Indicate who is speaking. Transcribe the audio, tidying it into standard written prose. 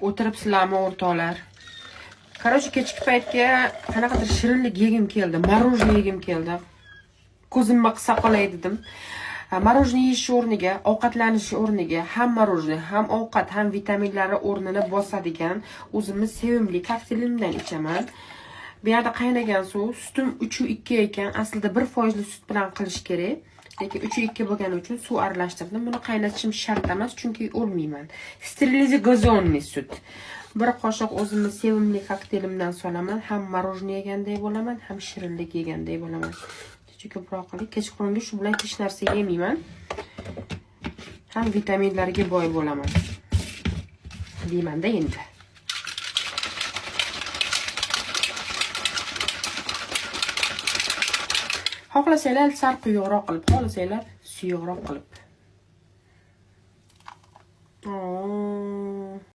Speaker 1: O'tiribsizlarmi o'rtoqlar? Короче, kechki paytga qanaqadir shirinlik yegim keldi, morojniy yegim keldi. Ko'zimni qisa qolay dedim. Morojniy yeyish o'rniga, ovqatlanish o'rniga ham morojniy, ham ovqat, ham vitaminlari o'rnini bosadigan o'zimni sevimli kokteylimdan ichaman. Bu yerda qaynagan suv, sutim 3.2 ekan, aslida 1% sut bilan qilish kerak. Lekin 3.2 bo'lgani uchun suv aralashtirdim. Buni qaynatishim shart emas, chunki o'lmayman. Sterilizagazonniy sut. Bir qoshiq o'zimni sevimli kokteylimdan solaman, ham morojniy yeganday bo'laman, ham shirinlik yeganday bo'laman. Ko'proq qilib, kechqurungi shu bilan hech narsa yemayman. Ham vitaminlarga boy bo'laman. Deymanda endi. Xohlasanglar sal quyuqroq qilib, xohlasanglar suyuqroq qilib.